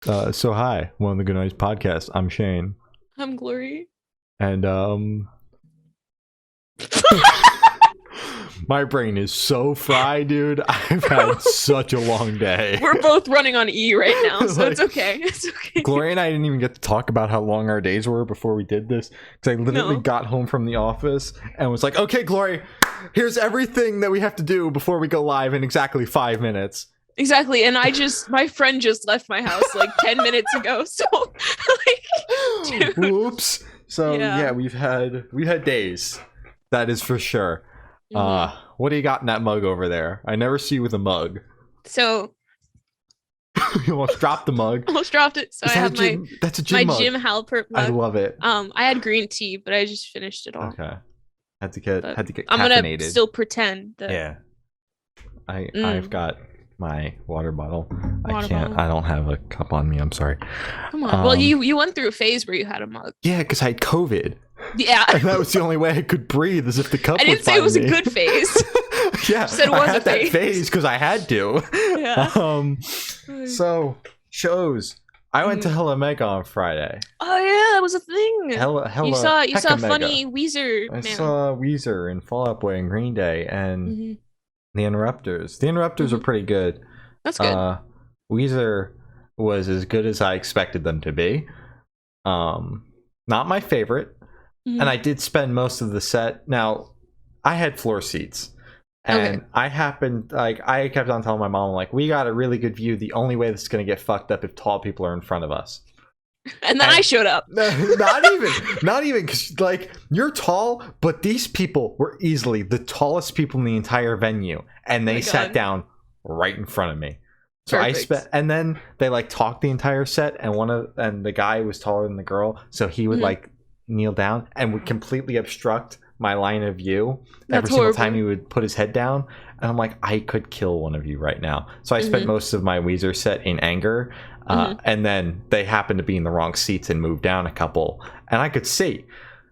So hi, one of the Good Nights podcast. I'm Shane, I'm Glory. and my brain is so fried, dude. I've had such a long day. We're both running on E right now, so Like, it's okay. It's okay. Gloria and I didn't even get to talk about how long our days were before we did this, because I literally No. got home from the office and was like, "Okay, Gloria, here's everything that we have to do before we go live in exactly 5 minutes." Exactly, and my friend just left my house like 10 minutes ago, so like, dude. Whoops. So Yeah. yeah, we've had days. That is for sure. Mhm. What do you got in that mug over there? I never see you with a mug. So You almost dropped the mug. almost dropped it. So Is I that have a gym? That's a gym my mug. Jim Halpert I mug. love it. I had green tea, but I just finished it all. Okay. Had to get But I'm caffeinated. gonna still pretend that. Yeah. I've got my water bottle. I Water can't. bottle. I don't have a cup on me. I'm sorry. Come on. Well, you went through a phase where you had a mug. Yeah, because I had COVID, Yeah. and that was the only way I could breathe, is if the cup. I didn't say it was a good phase. Yeah, said it I was a had that phase. phase because I had to. Yeah. So shows. I went to Hella Mega on Friday. Oh yeah, that was a thing. Hella. You saw Hecka Mega. funny Weezer I man. saw Weezer and Fall Out Boy and Green Day and Mhm. the Interrupters. The Interrupters are pretty good. That's good. Weezer was as good as I expected them to be. Not my favorite. Mhm. And I did spend most of the set. Now, I had floor seats. And Okay. I kept on telling my mom, like, we got a really good view. The only way this is going to get fucked up if tall people are in front of us. And then I showed up. Not even, because, like, you're tall, but these people were easily the tallest people in the entire venue. And Oh they my sat God. down right in front of me. So Perfect. and then they, like, talked the entire set, and the guy was taller than the girl, so he would, Mhm. like, kneel down and would completely obstruct my line of view That's every single horrible. time he would put his head down. And I'm like, I could kill one of you right now. So I spent Mhm. most of my Weezer set in anger. And then they happened to be in the wrong seats and moved down a couple, and I could see.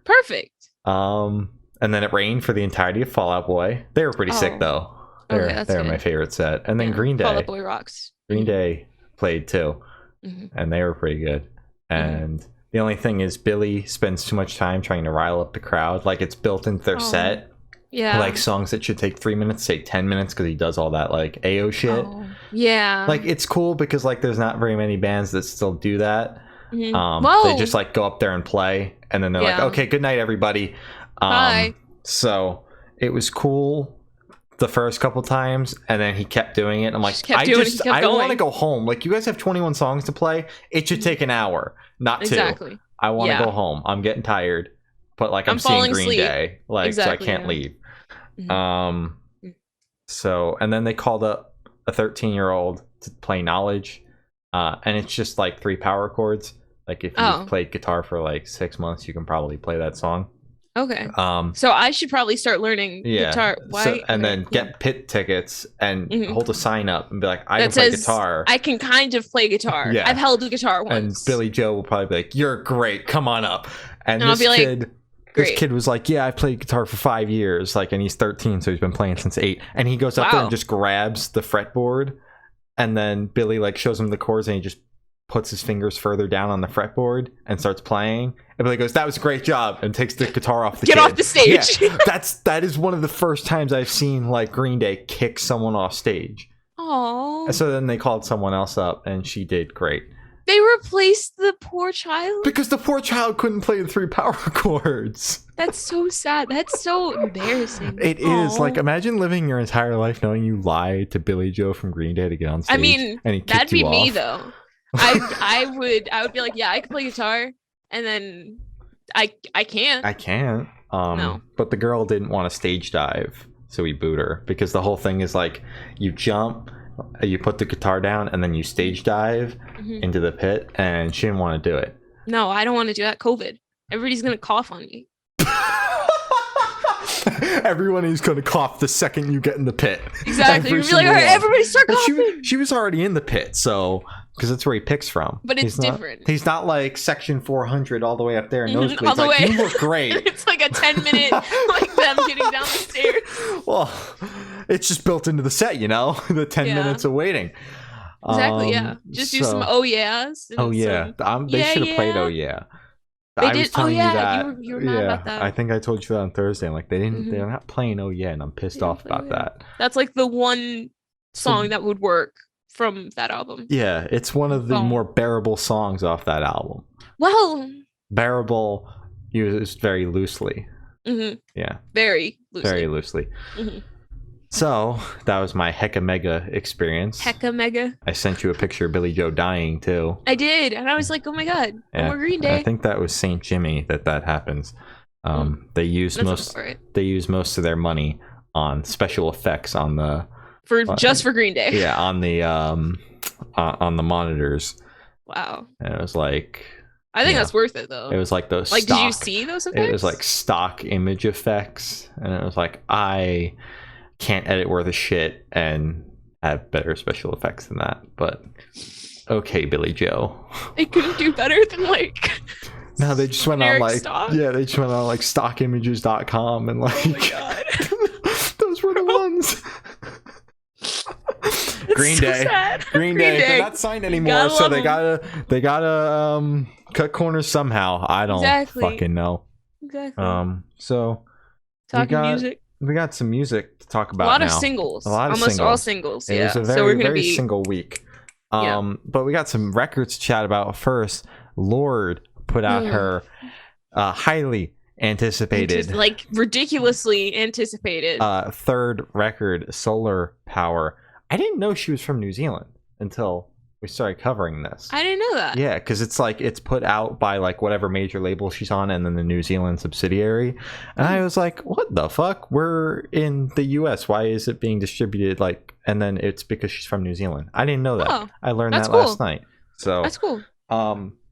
Perfect. And then it rained for the entirety of Fall Out Boy. They were pretty sick Oh. though. Okay, that's They're good. my favorite set. And then Yeah. Green Fall Day. Out Boy rocks. Green Day played too, Mhm. and they were pretty good. And the only thing is, Billy spends too much time trying to rile up the crowd. Like, it's built into their Oh. set. Yeah. Like, songs that should take 3 minutes take 10 minutes because he does all that, like, AO shit. Oh. Yeah. Like, it's cool because, like, there's not very many bands that still do that. Mhm. They just, like, go up there and play, and then they're like, Yeah. okay, good night, everybody. Bye. So it was cool the first couple times, and then he kept doing it. I'm like, Just kept doing it, he kept I want to going. go home. Like, you guys have 21 songs to play. It should take an hour, not 2. Exactly. I want to Yeah. go home. I'm getting tired, but, like, I'm I'm seeing falling Green asleep. Day, like, Exactly, so I can't yeah. leave. Mhm. So, and then they called up a 13-year-old to play Knowledge, and it's just like 3 power chords. Like, if you've Oh. played guitar for like 6 months, you can probably play that song. Okay. So I should probably start learning Yeah. guitar. Why? So, and Okay, then cool. get pit tickets and Mhm. hold a sign up and be like, I That can play says, guitar. I can kind of play guitar. Yeah. I've held a guitar And once. Billy Joe will probably be like, you're great, come on up. And And I'll this be like, kid, great. was like, yeah, I played guitar for 5 years, like, and he's 13, so he's been playing since 8. And he goes up there and Wow. just grabs the fretboard, and then Billy, like, shows him the chords, and he just puts his fingers further down on the fretboard and starts playing. And Billy goes, that was a great job, and takes the guitar off the Get kid. off the stage. Yeah, that is one of the first times I've seen, like, Green Day kick someone off stage. Aww. So then they called someone else up, and she did great. They replaced the poor child? Because the poor child couldn't play the 3 power chords. That's so sad. That's so embarrassing. It is. Aw. Like, imagine living your entire life knowing you lied to Billy Joe from Green Day to get on stage. I mean, and he kicked that'd be you me off. though. I would be like, yeah, I can play guitar, and then I can't. I can't. No. But the girl didn't want to stage dive, so we booed her, because the whole thing is, like, you jump, you put the guitar down, and then you stage dive Mhm. into the pit, and she didn't want to do it. No, I don't want to do that. COVID. Everybody's gonna cough on me. Everyone is going to cough the second you get in the pit. Exactly. Every You're like, single all right, one. everybody start Well, coughing. she was already in the pit, so, because that's where he picks from. But it's He's not- different. He's not like section 400 all the way up there in Mhm, nosebleeds. all the Like, way. you look great. It's like a 10-minute, like them getting down the stairs. Well, it's just built into the set, you know, the 10 Yeah. minutes of waiting. Exactly. Yeah. Just do some So, oh yeahs oh and yeah, some they yeah should have played. Oh yeah. yeah, They I was did. Oh telling you yeah. You that. were mad about Yeah, I that. think I told you that on Thursday. I'm like, they didn't. Hmm. They're not playing. Oh yeah, and I'm They pissed didn't off play oh about yeah. that. That's like the one song So that would work from that album. yeah, it's one of the Oh more bearable songs off that album. well. Bearable used very loosely. Hmm. Yeah, Very very loosely. loosely. Hmm. So that was my hecka mega experience. Hecka mega. I sent you a picture of Billy Joe dying too. I did, and I was like, oh my god, no more Green Day. I think that was St. Jimmy that happens. They use they use most of their money on special effects on the just for Green Day. Yeah, on the monitors. Wow. And it was like, I think that's worth it though. It was like those like stock, did you see those effects? It was like stock image effects, and it was like, I can't edit worth a shit and have better special effects than that. But okay, Billy Joe. They couldn't do better than like no, they just went on like stock? Yeah, they just went on like stockimages.com and like oh my God. those were the ones. Green so Day. Sad. Green Day. They're not signed anymore, so they gotta cut corners somehow. I don't fucking know. Exactly. So talking music. We got some music to talk about. A lot now. of singles. A lot of almost singles. All singles. It was a very single week. But we got some records to chat about first. Lorde put out her highly anticipated, like ridiculously anticipated, third record, Solar Power. I didn't know she was from New Zealand until we started covering this. I didn't know that. Yeah, because it's like it's put out by like whatever major label she's on, and then the New Zealand subsidiary. And I was like, "What the fuck? We're in the U.S. Why is it being distributed like?" And then it's because she's from New Zealand. I didn't know that. Oh, I learned that last night. So that's cool.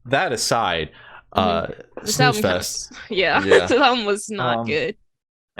That aside, this album Fest. This album was not good.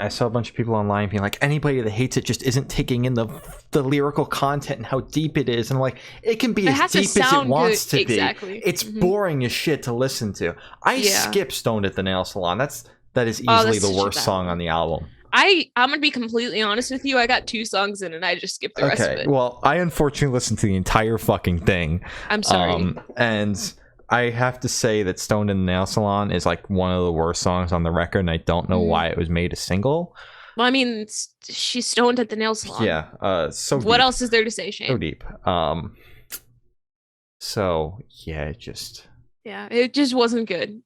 I saw a bunch of people online being like, anybody that hates it just isn't taking in the lyrical content and how deep it is. And like, it can be as deep as it wants to be. It's boring as shit to listen to. I skip Stoned at the Nail Salon. That is easily the worst song on the album. I'm gonna be completely honest with you. I got 2 songs in and I just skipped the rest of it. Well, I unfortunately listened to the entire fucking thing. I'm sorry. And I have to say that Stoned in the Nail Salon is like one of the worst songs on the record, and I don't know why it was made a single. Well, I mean, she's stoned at the nail salon. Yeah. So what deep. Else is there to say, Shane? So deep. So yeah, it just wasn't good.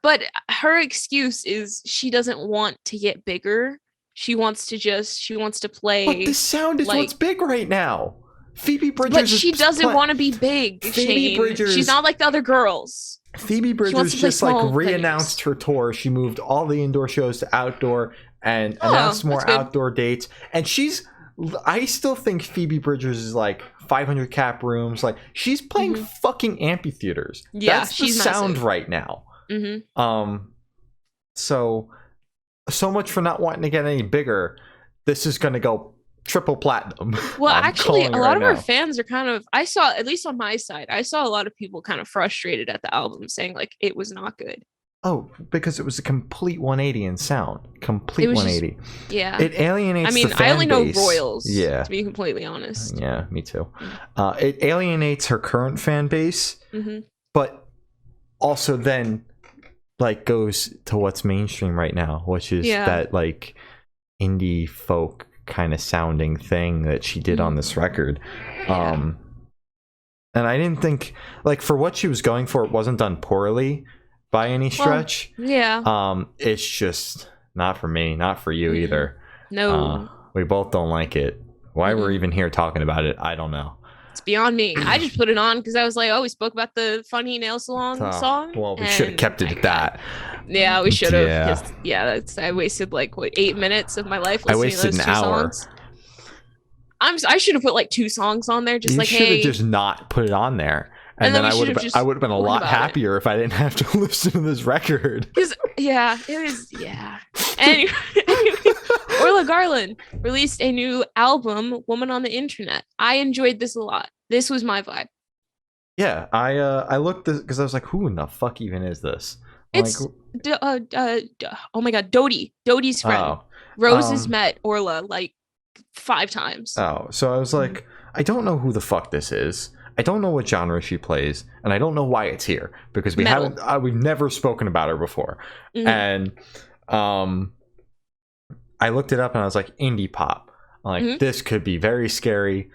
But her excuse is she doesn't want to get bigger. She wants to play. But the sound is what's big right now. Phoebe Bridgers, but she doesn't want to be big. Phoebe Bridgers, she's not like the other girls. Phoebe Bridgers just like re-announced her tour. She moved all the indoor shows to outdoor and announced more outdoor dates. And I still think Phoebe Bridgers is like 500 cap rooms. Like she's playing fucking amphitheaters. Yeah, that's she's the sound massive. Right now. So much for not wanting to get any bigger. This is gonna go triple platinum. Well, actually, a lot of our fans are kind of, I saw, at least on my side, I saw a lot of people kind of frustrated at the album saying like it was not good. Oh, because it was a complete 180 in sound. Complete 180. Yeah. It alienates the fan base. I only know Royals, to be completely honest. Yeah, me too. It alienates her current fan base, but also then like goes to what's mainstream right now, which is that like indie folk kind of sounding thing that she did on this record. And I didn't think like for what she was going for, it wasn't done poorly by any stretch. It's just not for me, not for you either. No, we both don't like it. Why we're even here talking about it, I don't know. It's beyond me. I just put it on because I was like, oh, we spoke about the funny nail salon song. Well, we should have kept it at that. Yeah, we should have. I wasted like 8 minutes of my life listening to those 2 songs. I should have put like 2 songs on there, just like, hey. You should have just not put it on there. And then I would have been a lot happier if I didn't have to listen to this record. Anyway, Orla Garland released a new album, Woman on the Internet. I enjoyed this a lot. This was my vibe. Yeah, I looked because I was like, who in the fuck even is this? It's oh my god, Dodie's friend. Rose has met Orla like 5 times. Oh, so I was like, I don't know who the fuck this is. I don't know what genre she plays, and I don't know why it's here because we've never spoken about her before. And I looked it up and I was like, indie pop. I'm like, this could be very scary,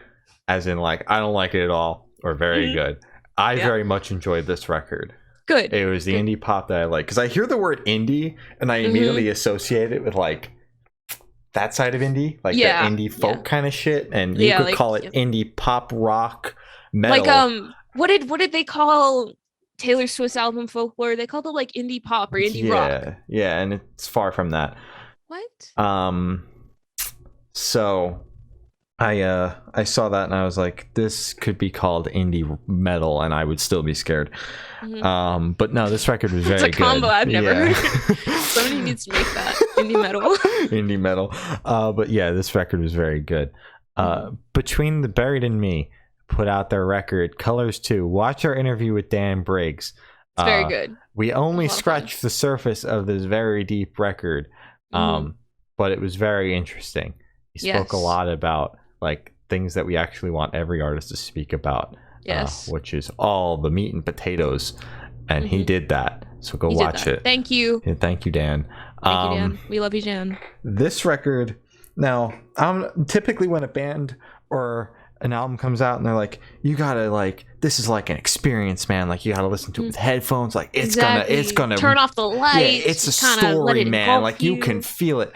as in like I don't like it at all, or very good. I very much enjoyed this record. Good. It was the indie pop that I like, because I hear the word indie and I immediately associate it with like that side of indie, like the indie folk kind of shit, and you could call it indie pop rock metal. Like what did they call Taylor Swift's album Folklore? They called it like indie pop or indie rock. Yeah, and it's far from that. What? So I saw that and I was like, this could be called indie metal and I would still be scared. But no, this record was very good. It's a combo I've never heard. Somebody needs to make that indie metal. Indie metal. But yeah, this record was very good. Between the Buried and Me put out their record Colors 2. Watch our interview with Dan Briggs. It's very good. We only scratched the surface of this very deep record. But it was very interesting. He spoke a lot about like things that we actually want every artist to speak about, which is all the meat and potatoes, and he did that. So go watch it. Thank you. Yeah, thank you, Dan. Thank you, Dan. We love you, Dan. This record, now, typically when a band or an album comes out and they're like, you gotta like, this is like an experience, man. Like you gotta listen to it with headphones. Like it's gonna turn off the lights. Yeah, it's a story, man. Like you can feel it.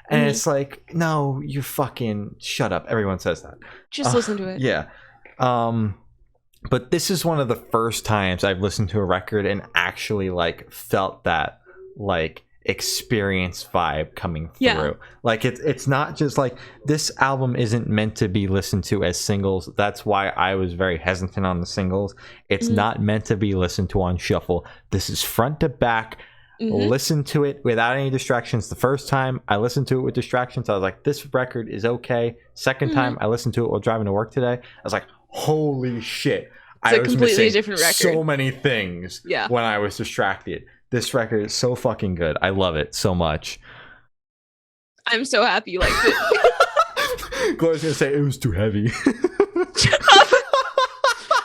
And it's like, no, you fucking shut up. Everyone says that. Just listen to it. Yeah. But this is one of the first times I've listened to a record and actually like felt that like experience vibe coming through. Like it's not just like, this album isn't meant to be listened to as singles. That's why I was very hesitant on the singles. It's not meant to be listened to on shuffle. This is front to back. Listen to it without any distractions. The first time I listened to it with distractions, I was like, this record is okay. Second time I listened to it while driving to work today, I was like, holy shit. It's a completely different record. So many things when I was distracted. This record is so fucking good. I love it so much. I'm so happy you liked it. Gloria's gonna say it was too heavy.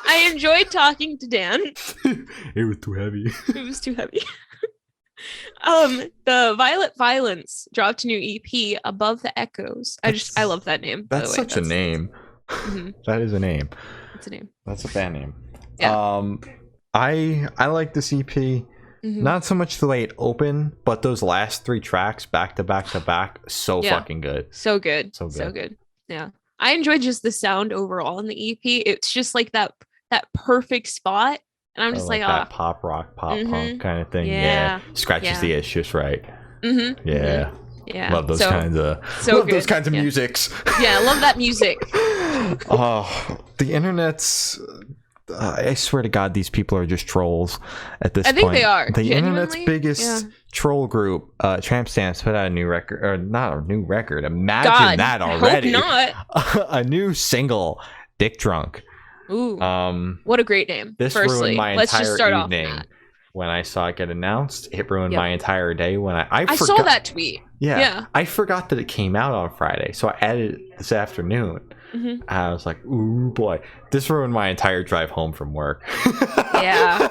I enjoyed talking to Dan. It was too heavy. It was too heavy. The Violet Violence dropped a new EP, Above the Echoes. I love that name. That's such a name. That is a name. It's a name. That's a band name. Yeah. I like this EP. Not so much the way it opened, but those last 3 tracks back to back to back, so fucking good. So good. So good. Yeah. I enjoyed just the sound overall in the EP. It's just like that perfect spot. And I'm just like that pop rock, pop punk kind of thing. Yeah. Scratches the itch just right. Yeah. Yeah. Love those kinds of those kinds of musics. Yeah, I love that music. Oh, the internet's I swear to God, these people are just trolls at this point. I think they are. The internet's biggest troll group, Tramp Stamps, put out a new record, or not a new record. Imagine that already. Hope not. A new single, Dick Drunk. Ooh. What a great name. This ruined my entire evening when I saw it get announced. It ruined my entire day when I saw that tweet. Yeah. I forgot that it came out on Friday, so I added it this afternoon. I was like, ooh boy, this ruined my entire drive home from work. Yeah.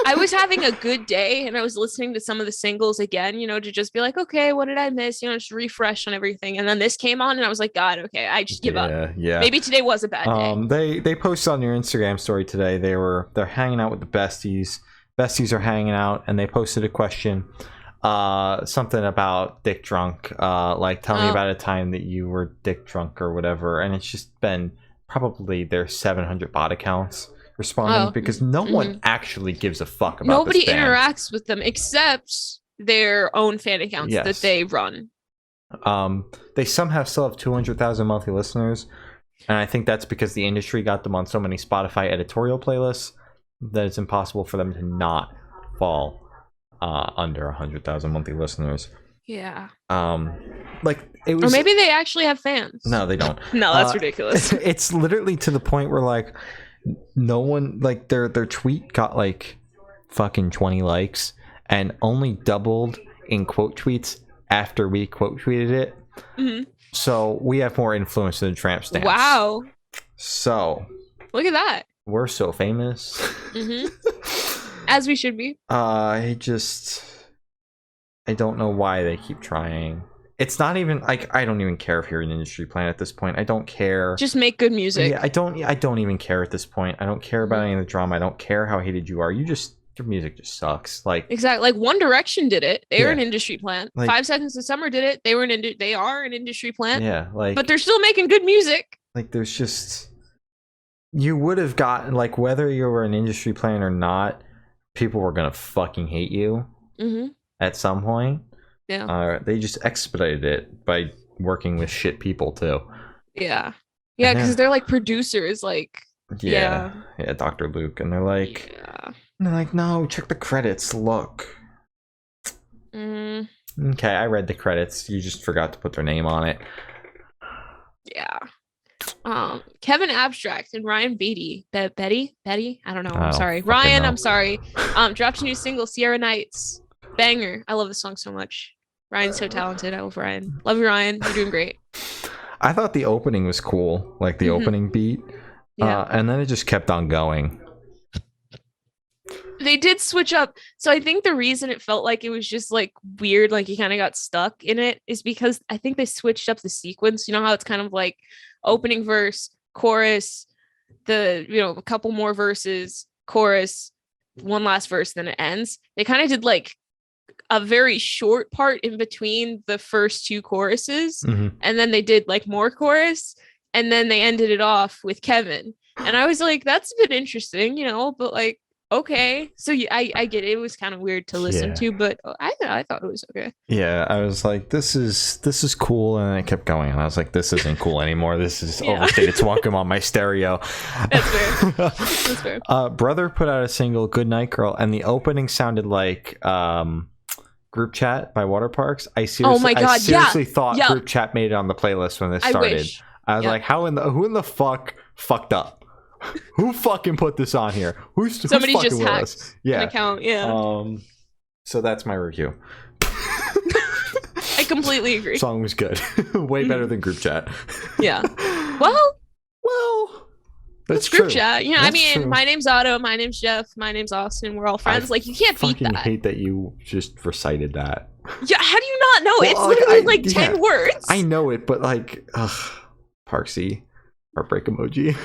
I was having a good day and I was listening to some of the singles again, to just be like, okay, what did I miss? Just refresh on everything. And then this came on and I was like, God, okay, I just give up. Yeah. Maybe today was a bad day. They posted on your Instagram story today. They're hanging out with the besties. Besties are hanging out and they posted a question. Something about Dick Drunk, like tell me about a time that you were Dick Drunk or whatever, and it's just been probably their 700 bot accounts responding because no one actually gives a fuck about nobody this band. Interacts with them except their own fan accounts that they run. They somehow still have 200,000 monthly listeners, and I think that's because the industry got them on so many Spotify editorial playlists that it's impossible for them to not fall under 100,000 monthly listeners. Yeah. Like it was, or maybe they actually have fans. No, they don't. No, that's ridiculous. It's literally to the point where like no one, like their tweet got like fucking 20 likes and only doubled in quote tweets after we quote tweeted it. So we have more influence than Tramp Stamps. Wow. So look at that. We're so famous. As we should be. I don't know why they keep trying. It's not even like, I don't even care if you're an industry plant at this point. I don't care. Just make good music. Yeah, I don't even care at this point. I don't care about any of the drama. I don't care how hated you are. Your music just sucks. Like, exactly. Like One Direction did it. They were an industry plant. Like, 5 Seconds of Summer did it. They are an industry plant. Yeah, like, but they're still making good music. Like, there's just, you would have gotten, like, whether you were an industry plant or not, people were gonna fucking hate you at some point. Yeah. They just expedited it by working with shit people too. Yeah, because they're like producers, like Dr. Luke, and they're like, no, check the credits. Look. Okay, I read the credits. You just forgot to put their name on it. Yeah. Kevin Abstract and Ryan Beatty, Betty, I don't know. I'm sorry, Ryan. I'm sorry. Dropped a new single, Sierra Nights, banger. I love this song so much. Ryan's so talented. I love Ryan. Love you, Ryan. You're doing great. I thought the opening was cool, like the opening beat, and then it just kept on going. They did switch up. So I think the reason it felt like it was just like weird, like you kind of got stuck in it, is because I think they switched up the sequence. You know how it's kind of like opening verse, chorus, a couple more verses, chorus, one last verse, then it ends. They kind of did like a very short part in between the first 2 choruses, and then they did like more chorus, and then they ended it off with Kevin. And I was like, that's a bit interesting, but like, okay. So I get it. It was kind of weird to listen to, but I thought it was okay. Yeah, I was like, this is cool, and I kept going, and I was like, this isn't cool anymore. This is overstated swunkum on my stereo. That's fair. That's fair. Brother put out a single, Good Night Girl, and the opening sounded like Group Chat by Water Parks. I seriously thought Group Chat made it on the playlist when this started. I was like, who in the fuck fucked up? Who fucking put this on here? Somebody who's just hacked an account. So that's my review. I completely agree. Song was good. Way better than Group Chat. Well, that's Group Chat. I mean, true. My name's Otto, my name's Jeff, my name's Austin. We're all friends. Like, you can't beat that. I hate that you just recited that. Yeah, how do you not know? It's literally 10 words. I know it, but like, Parksy, heartbreak emoji.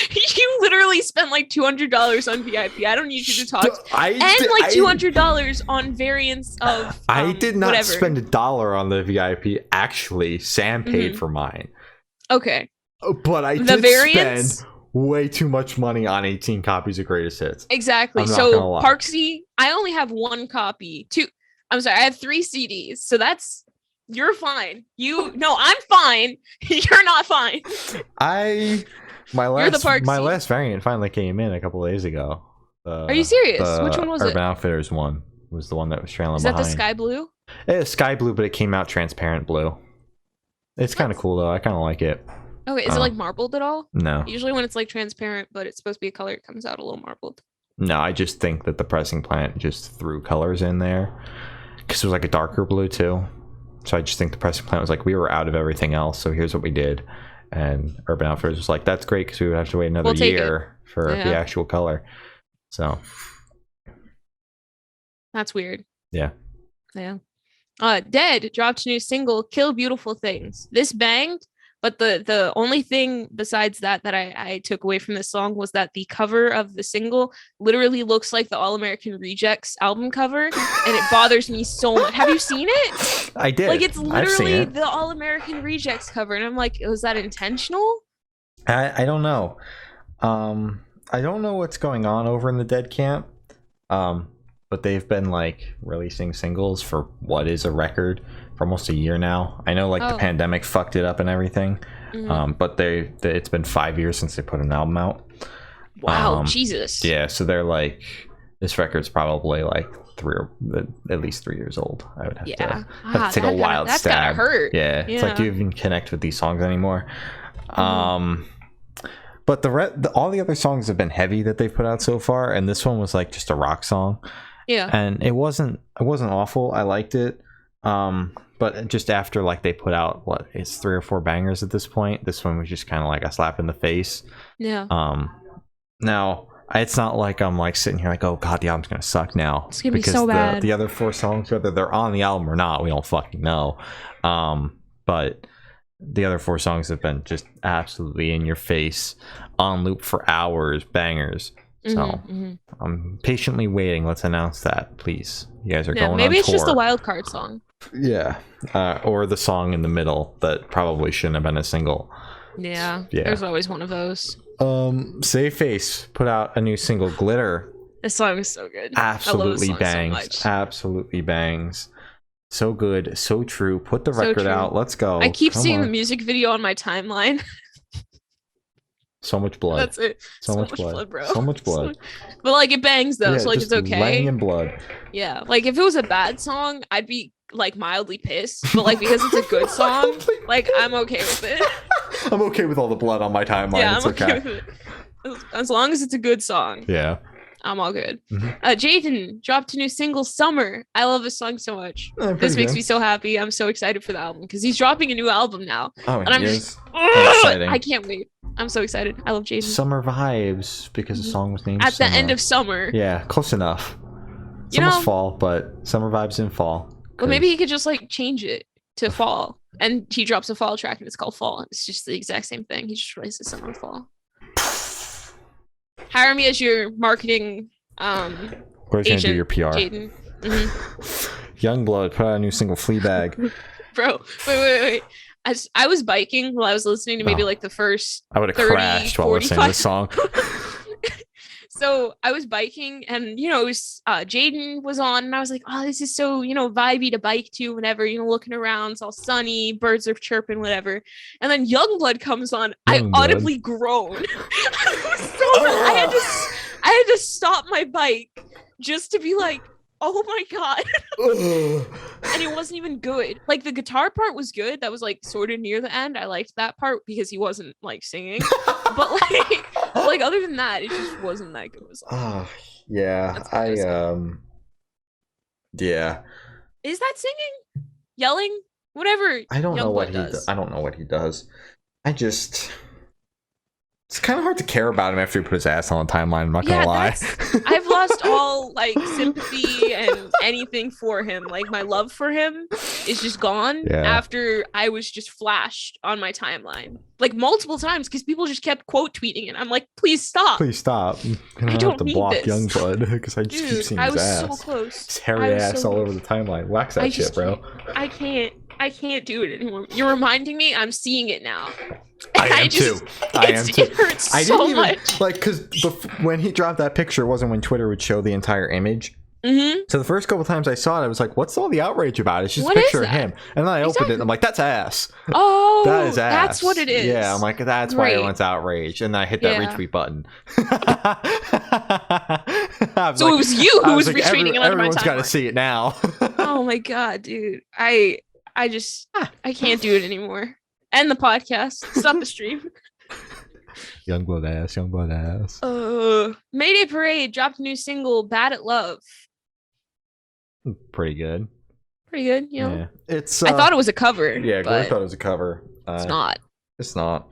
You literally spent like $200 on VIP. I don't need you to talk. $200 on variants of. I did not spend $1 on the VIP. Actually, Sam paid for mine. Okay. But I did spend way too much money on 18 copies of Greatest Hits. Exactly. So Parksy, I only have 1 copy. I'm sorry, I have 3 CDs. So you're fine. I'm fine. You're not fine. My last variant finally came in a couple days ago. Are you serious? Which one was Urban Outfitters one was the one that was trailing behind. Is that the sky blue? It's sky blue, but it came out transparent blue. It's kind of cool though. I kind of like it. Okay, is it like marbled at all? No. Usually when it's like transparent, but it's supposed to be a color, it comes out a little marbled. No, I just think that the pressing plant just threw colors in there because it was like a darker blue too. So I just think the pressing plant was like, we were out of everything else, so here's what we did. And Urban Outfitters was like, that's great because we would have to wait another year for the actual color. So that's weird. Yeah. Dead dropped a new single, Kill Beautiful Things. This banged, but the only thing besides that I took away from this song was that the cover of the single literally looks like the All American Rejects album cover, and it bothers me so much. Have you seen it? I did. Like, it's literally the All American Rejects cover, and I'm like, was that intentional? I don't know. I don't know what's going on over in the Dead camp. But they've been like releasing singles for what is a record for almost a year now. I know the pandemic fucked it up and everything. But it's been 5 years since they put an album out. Wow, Jesus. Yeah, so they're like, this record's probably like at least 3 years old. I would have to take a wild stab. That's gotta hurt. Yeah, it's like, do you even connect with these songs anymore? But all the other songs have been heavy that they've put out so far, and this one was like just a rock song. Yeah, and it wasn't awful. I liked it. but just after like they put out it's 3 or 4 bangers at this point, this one was just kind of like a slap in the face. Yeah. Now it's not like I'm like sitting here like, oh god, the album's gonna suck now. It's gonna be so bad. The other 4 songs, whether they're on the album or not, we don't fucking know. But the other 4 songs have been just absolutely in your face, on loop for hours, bangers. So I'm patiently waiting. Let's announce that, please. You guys are going on tour. Maybe it's just a wild card song. Yeah, or the song in the middle that probably shouldn't have been a single. Yeah. There's always one of those. Save Face put out a new single, Glitter. This song is so good. Absolutely bangs. So absolutely bangs. So good, so true. Put the record out. Let's go. I keep seeing the music video on my timeline. So much blood. That's it. So much blood, bro. So much blood. But like it bangs though, so like it's okay. Laying in blood. Yeah, like if it was a bad song, I'd be like mildly pissed. But like because it's a good song, like I'm okay with it. I'm okay with all the blood on my timeline. Yeah, it's okay with it. As long as it's a good song. Yeah. I'm all good. Jaden dropped a new single, Summer. I love this song so much. This makes me so happy. I'm so excited for the album because he's dropping a new album now. Oh, and I'm just exciting. I can't wait. I'm so excited. I love Jaden. Summer Vibes, because the song was named At Summer. The end of summer. Yeah, close enough. It's almost fall, but Summer Vibes in fall. Well, maybe he could just like change it to fall, and he drops a fall track and it's called Fall. It's just the exact same thing. He just replaces summer and fall. Hire me as your marketing Where's gonna do your PR? Jaden. Youngblood put out a new single, Fleabag. Bro, wait. I was biking while I was listening to maybe like the first I would have crashed while listening to this song. So I was biking and, you know, it was Jaden was on and I was like, oh, this is so, you know, vibey to bike to whenever, you know, looking around, it's all sunny, birds are chirping, whatever. And then Youngblood comes on. I audibly groaned. I had to stop my bike just to be like, oh my god. And it wasn't even good. Like the guitar part was good. That was like sort of near the end. I liked that part because he wasn't like singing. But like other than that, it just wasn't that good. Yeah. Yeah. Is that singing? Yelling? Whatever. I don't know what he does. I don't know what he does. It's kind of hard to care about him after he put his ass on the timeline. I'm not gonna lie. I've lost all like sympathy and anything for him. Like my love for him is just gone after I was just flashed on my timeline like multiple times because people just kept quote tweeting it. I'm like, please stop. Please stop. I don't have to block Youngblood because I just keep seeing his ass. I was so close. His hairy ass all over the timeline. Wax that shit, bro. I can't do it anymore. You're reminding me. I'm seeing it now. I am too. It hurts so much. Like, because when he dropped that picture, it wasn't when Twitter would show the entire image. So the first couple times I saw it, I was like, what's all the outrage about? It's just a picture of him. And then I opened it and I'm like, that's ass. Oh, that is ass. That's what it is. Yeah, I'm like, that's why everyone's outraged. And then I hit that retweet button. So it was you who was retweeting it on my timeline. Everyone's got to see it now. Oh my god, dude. I can't do it anymore. End the podcast. Stop the stream. Youngblood ass. Mayday Parade dropped a new single, Bad at Love. Pretty good, you know. Yeah. It's I thought it was a cover. Yeah, I thought it was a cover. It's not.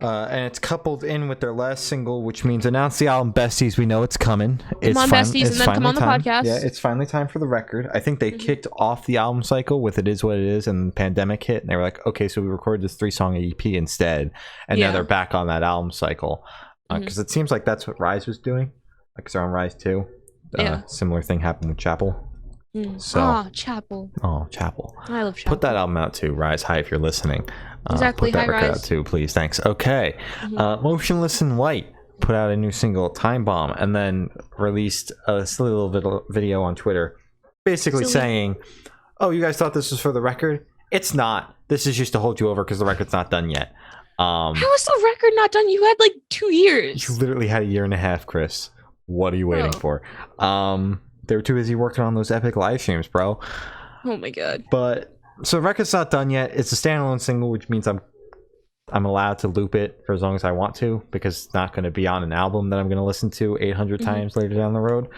And it's coupled in with their last single, which means announce the album, Besties. We know it's coming. Come on, Besties, and then come on the podcast. Yeah, it's finally time for the record. I think they kicked off the album cycle with It Is What It Is, and the pandemic hit, and they were like, okay, so we recorded this 3-song EP instead, and now they're back on that album cycle. Because it seems like that's what Rise was doing. Because they're on Rise 2. Similar thing happened with Chapel. Chapel. Oh, Chapel. I love Chapel. Put that album out too, Rise High, if you're listening. Exactly. Put that record Rise. out too, please. Thanks. Okay. Motionless in White put out a new single, Time Bomb, and then released a silly little video on Twitter basically saying, oh, you guys thought this was for the record? It's not. This is just to hold you over because the record's not done yet. How is the record not done? You had like 2 years. You literally had 1.5 years, Chris. What are you waiting for? They were too busy working on those epic live streams, bro. Oh my god. But so the record's not done yet. It's a standalone single, which means I'm allowed to loop it for as long as I want to, because it's not going to be on an album that I'm going to listen to 800 times later down the road.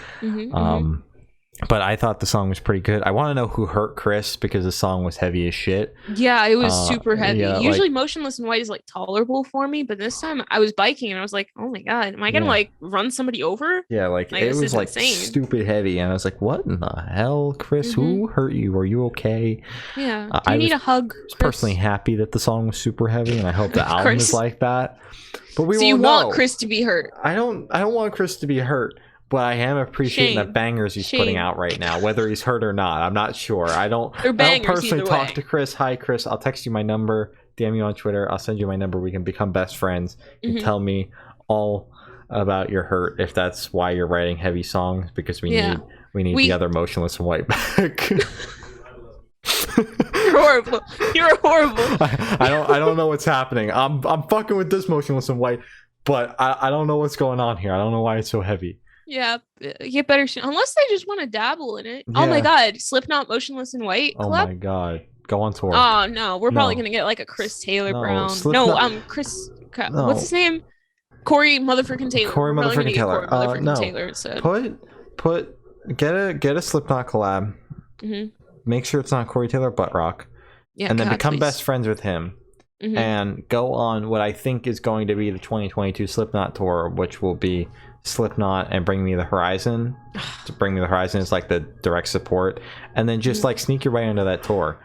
But I thought the song was pretty good. I want to know who hurt Chris because the song was heavy as shit. Yeah, it was super heavy. Yeah, usually Motionless in White is like tolerable for me, but this time I was biking and I was like, oh my god, am I gonna like run somebody over? Yeah, like it was like insane. Stupid heavy, and I was like, what in the hell, Chris? Who hurt you? Are you okay? Yeah. Do you need a hug? I was personally happy that the song was super heavy, and I hope the album is like that. But so you want Chris to be hurt? I don't want Chris to be hurt. But I am appreciating the bangers he's putting out right now, whether he's hurt or not. I'm not sure. I don't personally talk to Chris. Hi, Chris. I'll text you my number. DM you on Twitter. I'll send you my number. We can become best friends. You tell me all about your hurt if that's why you're writing heavy songs, because we need the other Motionless in White back. You're horrible. You're horrible. I don't know what's happening. I'm fucking with this Motionless in White, but I don't know what's going on here. I don't know why it's so heavy. Yeah, get better soon. Unless they just want to dabble in it. Yeah. Oh my god, Slipknot, Motionless in White. Oh my god, go on tour. Oh no, we're probably gonna get like a Chris Taylor Brown. Slipknot. Chris. What's his name? Corey motherfucking Taylor. Corey motherfucking Taylor. Taylor instead. Get a Slipknot collab. Make sure it's not Corey Taylor Butt Rock. Yeah, and then become best friends with him. And go on what I think is going to be the 2022 Slipknot tour, which will be Slipknot and Bring Me the Horizon. To Bring Me the Horizon is like the direct support, and then just like sneak your way into that tour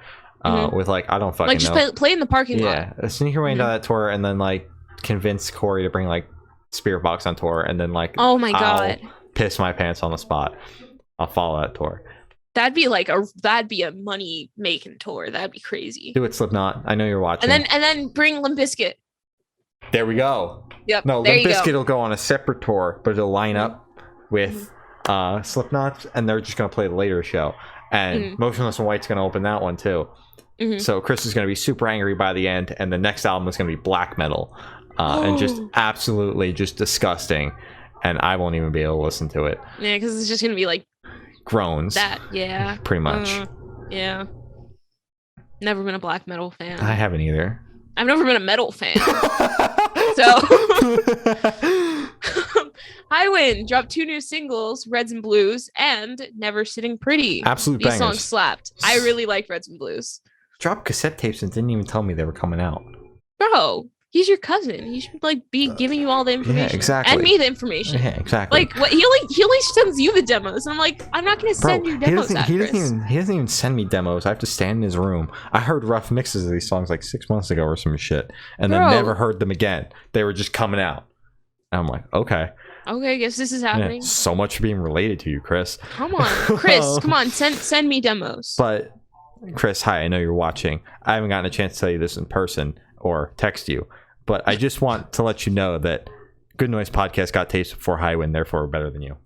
with like I don't fucking like just know. play in the parking lot. Yeah, sneak your way into that tour, and then like convince Corey to bring like Spiritbox on tour, and then like oh my god, I'll piss my pants on the spot. I'll follow that tour. That'd be a money making tour. That'd be crazy. Do it, Slipknot. I know you're watching. And then bring Limp Bizkit. There we go. Yep. No, Limp Bizkit will go on a separate tour, but it'll line up with Slipknot, and they're just gonna play the later show. And Motionless in White's gonna open that one too. So Chris is gonna be super angry by the end, and the next album is gonna be black metal, and just absolutely just disgusting. And I won't even be able to listen to it. Yeah, because it's just gonna be like groans. Pretty much. Yeah. Never been a black metal fan. I haven't either. I've never been a metal fan. So Highwind dropped 2 new singles, Reds and Blues and Never Sitting Pretty. Absolute bangers. These songs slapped. I really liked Reds and Blues. Dropped cassette tapes and didn't even tell me they were coming out. Bro, he's your cousin. He should like be giving you all the information. Yeah, exactly. And me the information. Yeah, exactly. Like what he only sends you the demos. And I'm like, I'm not gonna send you demos. He doesn't even send me demos. I have to stand in his room. I heard rough mixes of these songs like 6 months ago or some shit, and then never heard them again. They were just coming out. And I'm like, okay, I guess this is happening. Yeah, so much for being related to you, Chris. Come on, Chris. Come on, send me demos. But Chris, hi, I know you're watching. I haven't gotten a chance to tell you this in person or text you, but I just want to let you know that Good Noise Podcast got tapes before Highwind, therefore we're better than you.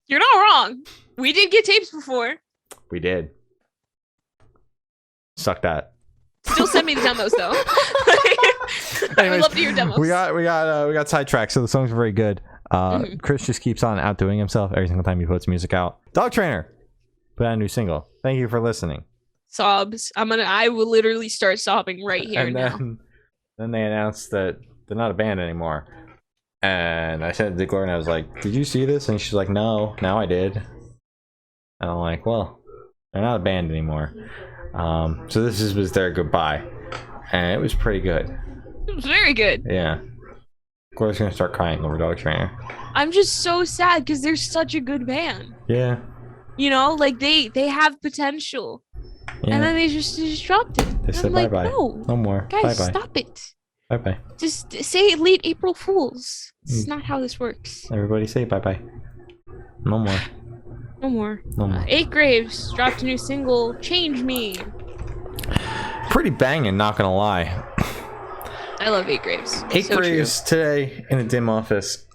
You're not wrong. We did get tapes before. We did. Suck that. Still send me the demos though. I would love to hear demos. We got sidetracked, so the songs are very good. Chris just keeps on outdoing himself every single time he puts music out. Dog Trainer put out a new single. Thank you for listening. Sobs. I will literally start sobbing right here now. Then they announced that they're not a band anymore. And I sent it to Gloria and I was like, did you see this? And she's like, no, now I did. And I'm like, well, they're not a band anymore. So this was their goodbye. And it was pretty good. It was very good. Yeah. Gloria's gonna start crying over Dog Trainer. I'm just so sad because they're such a good band. Yeah. You know, like they have potential. Yeah. And then they just dropped it. They said like, bye-bye. No more. Guys, bye-bye. Stop it. Bye-bye. Just say late April Fools. It's not how this works. Everybody say bye-bye. No more. No more. No more. 8 Graves dropped a new single, Change Me. Pretty banging, not gonna lie. I love 8 Graves. 8 Graves today in the dim office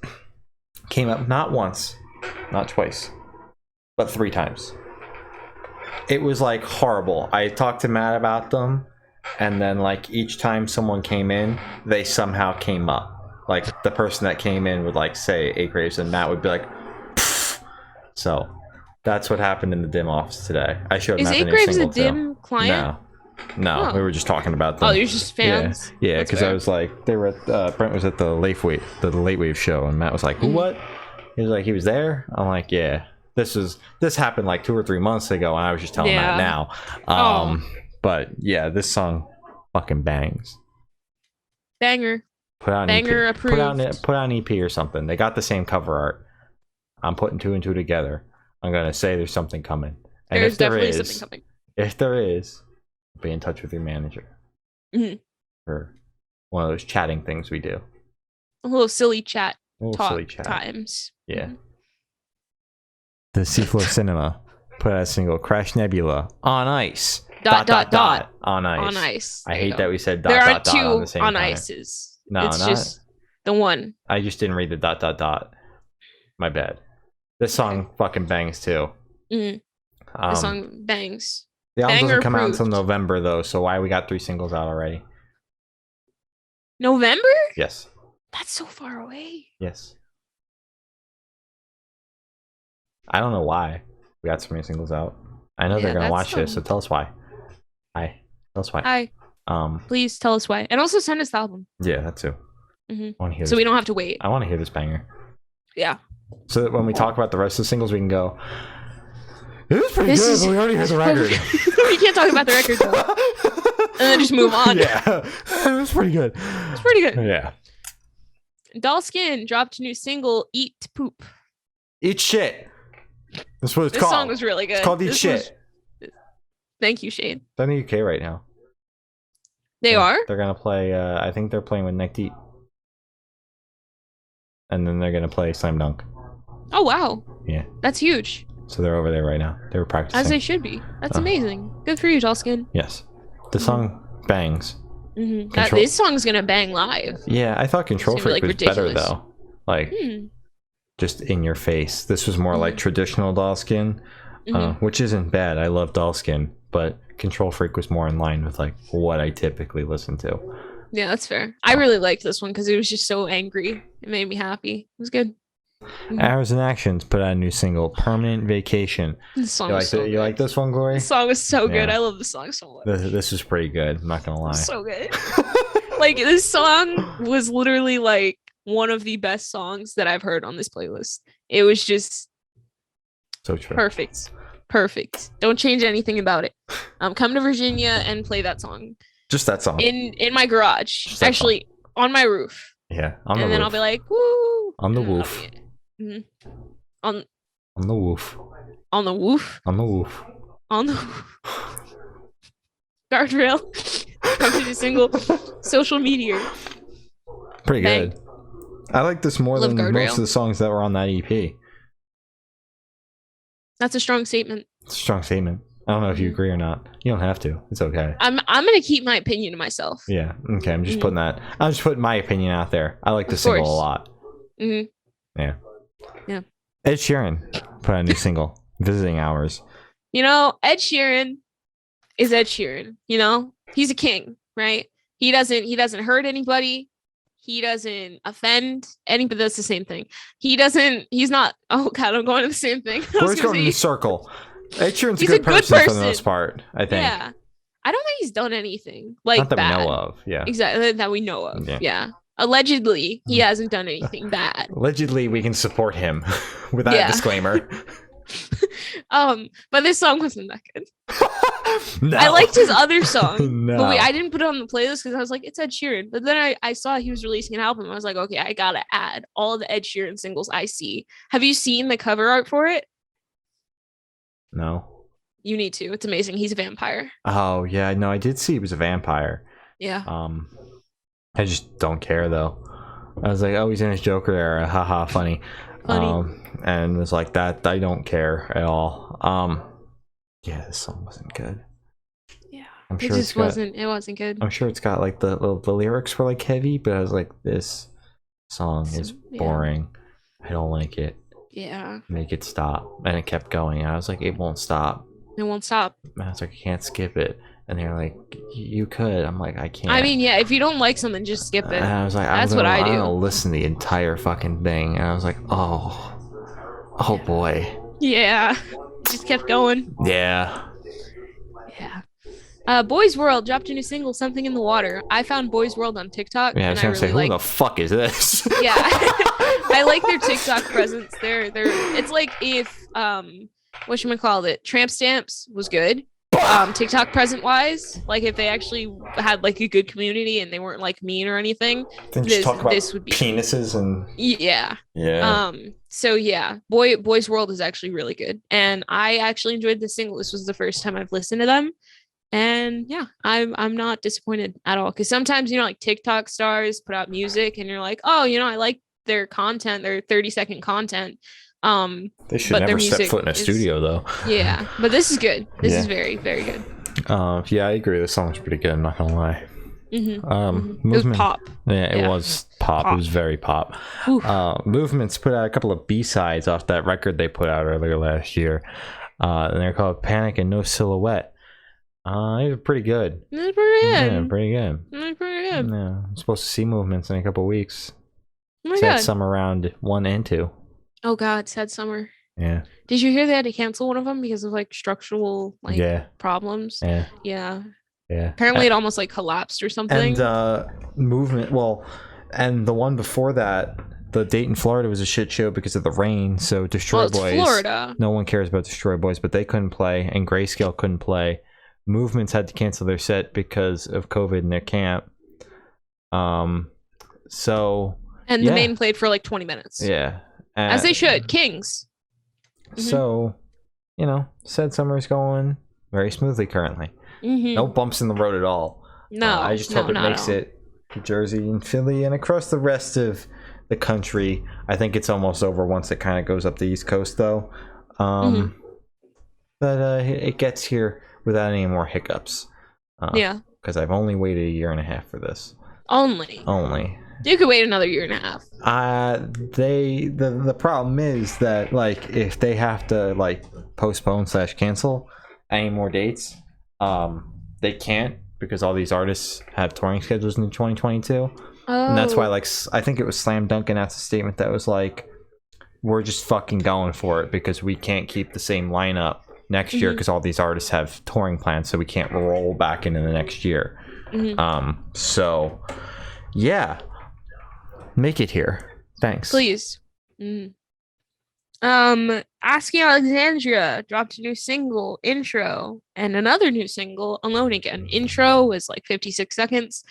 came up not once, not twice, but 3 times. It was like horrible. I talked to Matt about them, and then like each time someone came in, they somehow came up. Like the person that came in would like say 8 Graves, and Matt would be like, pfft. So that's what happened in the dim office today. I showed Matt the new single. Is 8 Graves a dim client? No. No, we were just talking about them. Oh, you're just fans? Yeah, because I was like, they were at, Brent was at the late wave show, and Matt was like, what? He was like, he was there? I'm like, yeah. This happened like 2 or 3 months ago, and I was just telling Matt now. But yeah, this song fucking bangs. Banger. Put out Banger EP, approved. Put out an EP or something. They got the same cover art. I'm putting 2 and 2 together. I'm gonna say there's something coming. And there's definitely something coming. If there is, be in touch with your manager. For one of those chatting things we do. A little silly chat. Silly chat times. Yeah. The Seafloor Cinema put out a single, Crash Nebula, on ice. Dot. On ice. On ice. I hate that we said there dot are two on the same on time. ices. No, it's just the one. I just didn't read the dot. My bad. This song fucking bangs too. The song bangs. The album doesn't come out until November though, so why we got 3 singles out already? November? Yes. That's so far away. Yes. I don't know why we got so many singles out. I know they're gonna watch this, so tell us why. Tell us why. Please tell us why, and also send us the album. Yeah, that too. I want to hear. So we don't have to wait. I want to hear this banger. Yeah. So that when we talk about the rest of the singles, we can go. It was pretty good, but we already heard the record. We can't talk about the record though. And then just move on. Yeah, it was pretty good. It's pretty good. Yeah. Doll Skin dropped a new single, Eat Poop. Eat Shit. That's what it's called. This song was really good. It's called Eat Shit. Thank you, Shane. They're in the UK right now. They are? They're going to play, I think they're playing with Neck Deep. And then they're going to play Slam Dunk. Oh, wow. Yeah. That's huge. So they're over there right now. They were practicing. As they should be. That's amazing. Good for you, Doll Skin. Yes. The song bangs. This song's going to bang live. Yeah, I thought Control Freak was better, though. Like, just in your face. This was more like traditional Doll Skin, which isn't bad. I love Doll Skin, but Control Freak was more in line with like what I typically listen to. Yeah, that's fair. I really liked this one because it was just so angry. It made me happy. It was good. Hours and Actions put out a new single, Permanent Vacation. This song was so good. You like this one, Glory? This song was so good. I love this song so much. This is pretty good. I'm not gonna lie. So good. Like, this song was literally like one of the best songs that I've heard on this playlist. It was just so true. Perfect. Don't change anything about it. Come to Virginia and play that song. Just that song. In my garage. Actually, on my roof. Yeah. And then I'll be like, woo. On the roof. On the woof. On the woof. On the woof. On the guardrail. Come to the single. Social media. Pretty good. I like this more than most of the songs that were on that EP. That's a strong statement. It's a strong statement. I don't know if you agree or not. You don't have to. It's okay. I'm gonna keep my opinion to myself. Yeah. Okay. I'm just putting that. I'm just putting my opinion out there. I like the single a lot. Yeah. Ed Sheeran put out a new single, Visiting Hours. You know, Ed Sheeran is Ed Sheeran. You know, he's a king, right? He doesn't hurt anybody. He doesn't offend anybody. That's the same thing. He's not. Oh God, I'm going to the same thing. We're going in a circle. Ed Sheeran's a good person for the most part, I think. Yeah. I don't think he's done anything like not that bad. we know of. Yeah. Exactly, that we know of. Yeah. Allegedly, he hasn't done anything bad. Allegedly, we can support him with that disclaimer. But this song wasn't that good. No. I liked his other song. No. But I didn't put it on the playlist because I was like, it's Ed Sheeran. But then I saw he was releasing an album. I was like, okay, I gotta add all the Ed Sheeran singles I see. Have you seen the cover art for it? No. You need to. It's amazing. He's a vampire. Oh yeah, no, I did see he was a vampire. Yeah. I just don't care though. I was like, oh, he's in his Joker era. Haha, funny. And it was like that. I don't care at all. Yeah, this song wasn't good. Yeah, I'm sure it wasn't good. I'm sure it's got like the lyrics were like heavy, but I was like, this song is boring. I don't like it. Yeah. Make it stop. And it kept going. I was like, it won't stop. It won't stop. And I was like, I can't skip it. And they're like, you could. I'm like, I can't. I mean, yeah, if you don't like something, just skip it. And I was like, that's what I do. I'm gonna listen to the entire fucking thing. And I was like, oh boy. Yeah. Just kept going. Yeah. Yeah. Boys World dropped a new single, "Something in the Water." I found Boys World on TikTok. Yeah, I was gonna say, who the fuck is this? Yeah, I like their TikTok presence. It's like if whatchamacallit, Tramp Stamps was good. TikTok present wise, like if they actually had like a good community and they weren't like mean or anything, this would be penises and yeah. So yeah, Boys World is actually really good, and I actually enjoyed the single. This was the first time I've listened to them, and yeah, I'm not disappointed at all, because sometimes, you know, like TikTok stars put out music and you're like, oh, you know, I like their content, their 30-second content. They should never step foot in a studio though. Yeah, but this is good. This is very, very good. Yeah, I agree. This song's pretty good. I'm not gonna lie. It was pop. Yeah, it was pop. It was very pop. Movements put out a couple of B-sides off that record they put out earlier last year, and they're called "Panic" and "No Silhouette." They were pretty good. Pretty good. Yeah, pretty good. Pretty good. Yeah, I'm supposed to see Movements in a couple of weeks. Oh my God. Some around 1 and 2. Oh God, sad summer. Yeah. Did you hear they had to cancel one of them because of like structural problems? Yeah. Apparently it almost like collapsed or something. And Movement, well, and the one before that, the date in Florida was a shit show because of the rain. So Destroy Boys, Florida. No one cares about Destroy Boys, but they couldn't play, and Grayscale couldn't play. Movements had to cancel their set because of COVID in their camp. So. And the main played for like 20 minutes. Yeah. As they should. Kings. So, you know, said summer's going very smoothly currently. No bumps in the road at all. No. I just hope it makes it to Jersey and Philly and across the rest of the country. I think it's almost over once it kind of goes up the East Coast, though. But it gets here without any more hiccups. Because I've only waited 1.5 years for this. Only. You could wait another 1.5 years. The problem is that, like, if they have to like postpone / cancel any more dates, they can't, because all these artists have touring schedules in 2022. And that's why, like, I think it was Slam Dunk announced a statement that was like, we're just fucking going for it because we can't keep the same lineup next year because all these artists have touring plans, so we can't roll back into the next year. So yeah, make it here, thanks, please. Asking Alexandria dropped a new single, Intro, and another new single, Alone Again. Intro was like 56 seconds,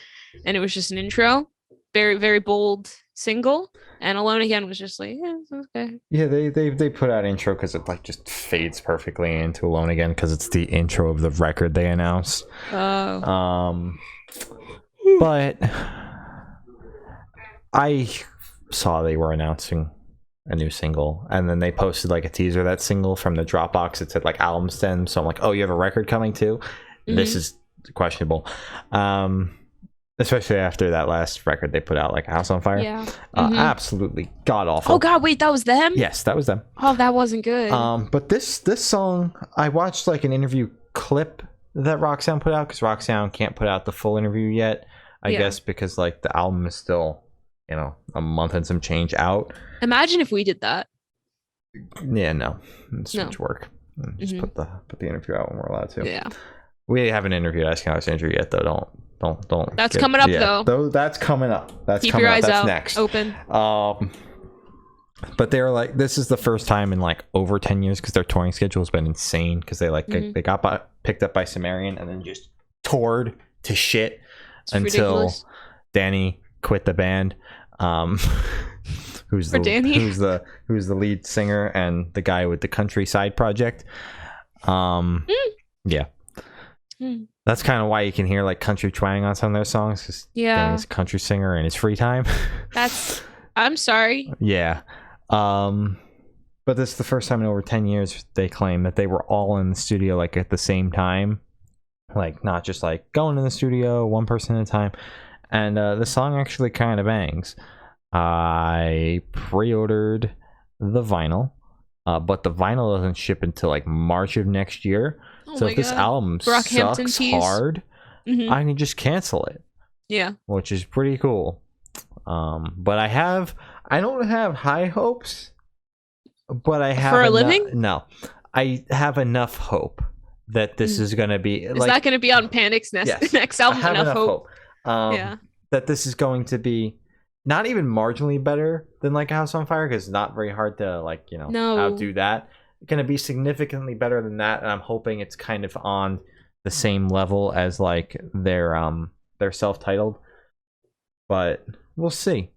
and it was just an intro. Very, very bold single. And Alone Again was just like, yeah, it's okay. Yeah, they put out Intro because it like just fades perfectly into Alone Again because it's the intro of the record they announced. But I saw they were announcing a new single, and then they posted like a teaser of that single from the Dropbox. It said like album stem, so I'm like, oh, you have a record coming too? This is questionable, especially after that last record they put out, like House on Fire. Absolutely god awful. Oh god, wait, that was them? Yes, that was them. Oh, that wasn't good. But this song, I watched like an interview clip that Roxanne put out, because Roxanne can't put out the full interview yet, I guess, because like the album is still, you know, a month and some change out. Imagine if we did that. Yeah, no, it's too much work. Just put the interview out when we're allowed to. Yeah, we haven't interviewed Asking Alexandria yet, though. Don't. That's coming up though. That's coming up. That's keep coming your eyes up. That's out. Next. Open. But they were like, this is the first time in like over 10 years, because their touring schedule has been insane, because they like they got picked up by Sumerian and then just toured to shit until ridiculous. Danny quit the band. Who's the lead singer and the guy with the country side project. Yeah. That's kind of why you can hear like country twang on some of their songs, because Danny's a country singer in his free time. I'm sorry. Yeah. But this is the first time in over 10 years they claim that they were all in the studio like at the same time, like not just like going in the studio one person at a time. And the song actually kind of bangs. I pre-ordered the vinyl, but the vinyl doesn't ship until like March of next year. So if this album sucks hard, I can just cancel it. Yeah, which is pretty cool. But I don't have high hopes, but I have for a living. No, I have enough hope that this is going to be. Is that going to be on Panic's next album? I have enough hope. That this is going to be not even marginally better than like a House on Fire, because it's not very hard to outdo that. It's going to be significantly better than that, and I'm hoping it's kind of on the same level as like their self-titled. But we'll see.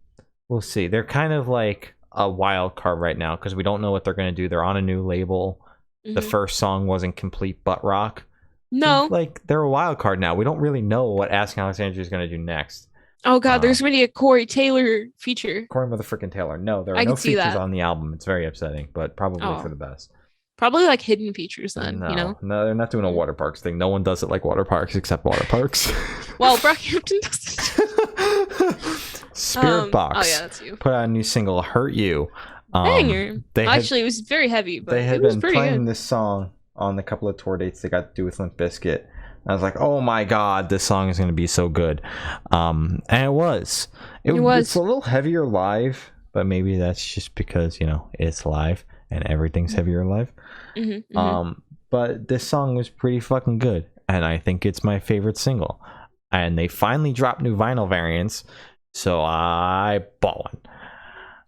They're kind of like a wild card right now because we don't know what they're going to do. They're on a new label. The first song wasn't complete butt rock. No, like they're a wild card now. We don't really know what Asking Alexandria is going to do next. Oh god, there's going to be a Corey Taylor feature. Corey motherfucking Taylor. No, there are no features on the album. It's very upsetting, but probably for the best. Probably like hidden features then. No, they're not doing a water parks thing. No one does it like water parks except water parks. Well, Brockhampton does it. Spiritbox. That's you. Put out a new single, "Hurt You." Banger. Actually, it was very heavy, but they had it was been pretty playing good. this song on the couple of tour dates they got to do with Limp Bizkit. I was like, oh my god, this song is going to be so good. And it was. It was. It's a little heavier live, but maybe that's just because, it's live and everything's heavier live. But this song was pretty fucking good, and I think it's my favorite single. And they finally dropped new vinyl variants, so I bought one.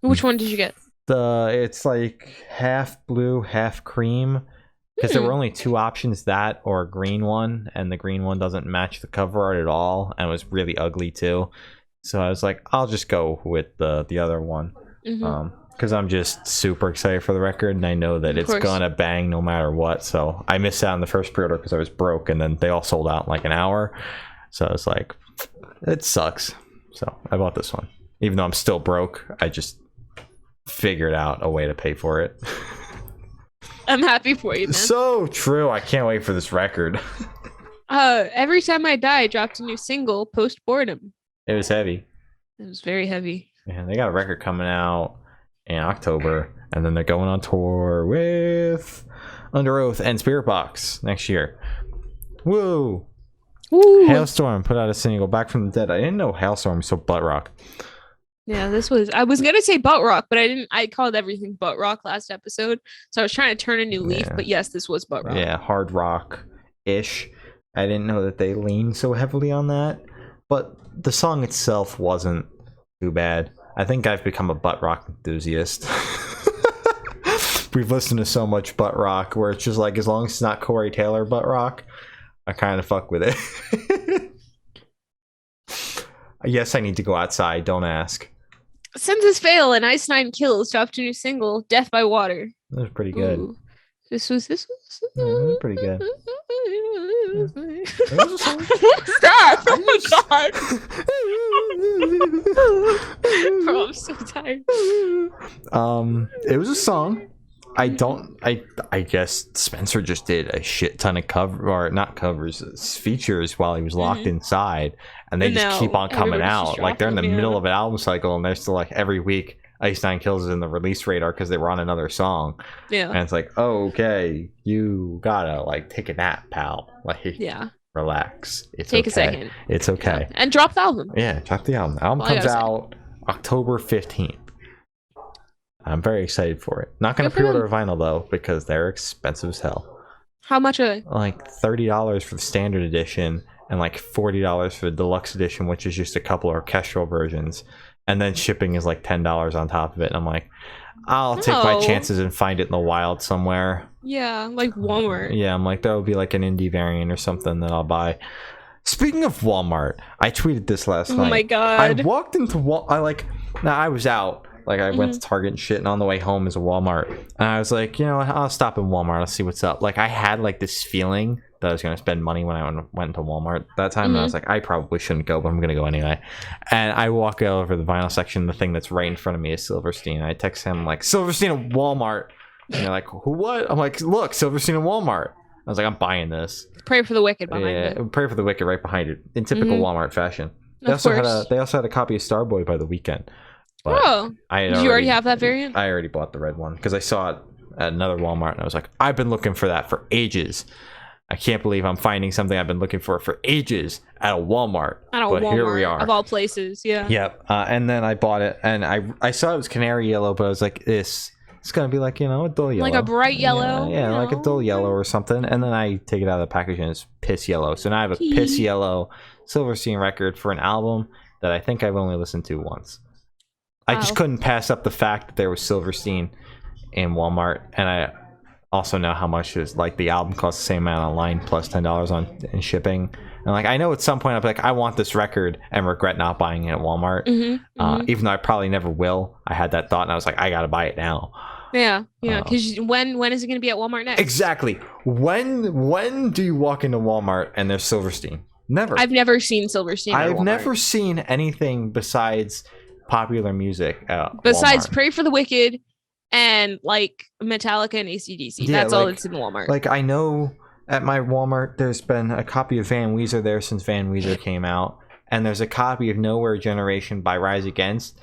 Which one did you get? It's like half blue, half cream. Because there were only two options, that or a green one, and the green one doesn't match the cover art at all, and was really ugly too. So I was like, I'll just go with the other one, because I'm just super excited for the record, and I know that it's gonna bang no matter what. So I missed out on the first pre-order because I was broke, and then they all sold out in like an hour. So I was like, it sucks. So I bought this one, even though I'm still broke. I just figured out a way to pay for it. I'm happy for you, man. So true. I can't wait for this record. Every Time I Die dropped a new single post-boredom. It was heavy. It was very heavy. And they got a record coming out in October, and then they're going on tour with Under Oath and Spiritbox next year. Woo! Woo! Hailstorm put out a single, Back from the Dead. I didn't know Hailstorm was so butt rock. Yeah, I was gonna say butt rock, but I called everything butt rock last episode, so I was trying to turn a new leaf. But yes, this was butt rock. Yeah, hard rock ish. I didn't know that they leaned so heavily on that, but the song itself wasn't too bad. I think I've become a butt rock enthusiast. We've listened to so much butt rock where it's just like, as long as it's not Corey Taylor butt rock, I kind of fuck with it. Yes, I need to go outside. Don't ask. Census Fail and Ice Nine Kills dropped a new single, Death by Water. That was pretty good. Ooh. This was pretty good. Stop! Oh my god! Bro, I'm so tired. It was a song. I guess Spencer just did a shit ton of features while he was locked inside, and they just keep on coming out. Like they're in the middle of an album cycle, and they're still like every week Ice Nine Kills is in the release radar because they were on another song. Yeah, and it's like, oh, okay, you gotta like take a nap, pal. Like, relax. Take a second. It's okay. And drop the album. Yeah, drop the album. The album comes out October 15th. I'm very excited for it. Not going to pre-order a vinyl, though, because they're expensive as hell. How much are they? Like $30 for the standard edition and like $40 for the deluxe edition, which is just a couple of orchestral versions. And then shipping is like $10 on top of it. And I'm like, I'll take my chances and find it in the wild somewhere. Yeah, like Walmart. Yeah, I'm like, that would be like an indie variant or something that I'll buy. Speaking of Walmart, I tweeted this last night. Oh my god. I walked into I was out. Like, I went to Target and shit, and on the way home is a Walmart. And I was like, I'll stop in Walmart. I'll see what's up. Like, I had, like, this feeling that I was going to spend money when I went to Walmart that time. And I was like, I probably shouldn't go, but I'm going to go anyway. And I walk over the vinyl section. The thing that's right in front of me is Silverstein. I text him, like, Silverstein at Walmart. And they're like, what? I'm like, look, Silverstein at Walmart. I was like, I'm buying this. Pray for the Wicked behind it. Pray for the Wicked right behind it. In typical Walmart fashion. They also had a copy of Starboy by the Weeknd. But did you already have that variant? I already bought the red one because I saw it at another Walmart and I was like, I've been looking for that for ages. I can't believe I'm finding something I've been looking for ages at a Walmart. But here we are. Of all places, yeah. Yep. And then I bought it and I saw it was canary yellow, but I was like, this It's gonna be like, a dull yellow, like a bright yellow. Yeah, like a dull yellow or something. And then I take it out of the package and it's piss yellow. So now I have a piss yellow Silverstein record for an album that I think I've only listened to once. I just couldn't pass up the fact that there was Silverstein in Walmart, and I also know how much is like the album costs the same amount online plus $10 in shipping. And like I know at some point I'll be like, I want this record, and regret not buying it at Walmart. Even though I probably never will. I had that thought, and I was like, I gotta buy it now. Yeah, because when is it gonna be at Walmart next? Exactly. When do you walk into Walmart and there's Silverstein? Never. I've never seen Silverstein. I've never seen anything besides popular music. Besides Walmart. Pray for the Wicked and like Metallica and AC/DC. That's all that's in Walmart. Like I know at my Walmart there's been a copy of Van Weezer there since Van Weezer came out, and there's a copy of Nowhere Generation by Rise Against.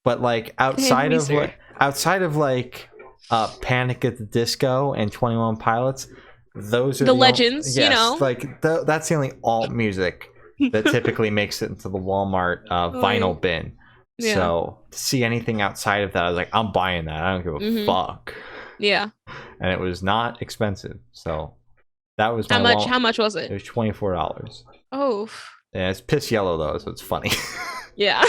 But like outside of Panic at the Disco and 21 Pilots, those are the legends. Like that's the only alt music that typically makes it into the Walmart vinyl bin. Yeah. So to see anything outside of that, I was like, I'm buying that. I don't give a fuck. Yeah. And it was not expensive. So that was how much? How much was it? It was $24. Oh. Yeah, it's piss yellow though, so it's funny. Yeah.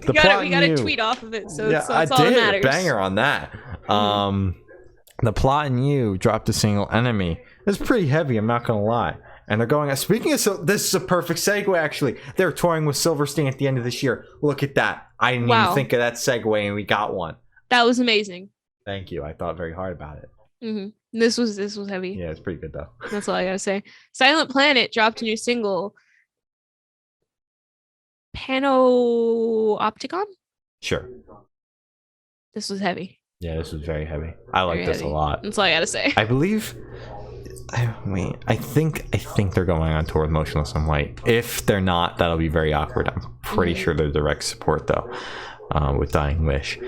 we got a tweet off of it, so it's all that matters. Banger on that. The Plot and You dropped a single, Enemy. It's pretty heavy, I'm not gonna lie. And they're going. Speaking of, this is a perfect segue. Actually, they're touring with Silverstein at the end of this year. Look at that! I didn't even think of that segue, and we got one. That was amazing. Thank you. I thought very hard about it. This was heavy. Yeah, it's pretty good though. That's all I gotta say. Silent Planet dropped a new single, Panopticon. Sure. This was heavy. Yeah, this was very heavy. I like this a lot. That's all I gotta say. I believe. I think they're going on tour with Motionless in White. If they're not, that'll be very awkward. I'm pretty sure they're direct support though, with Dying Wish.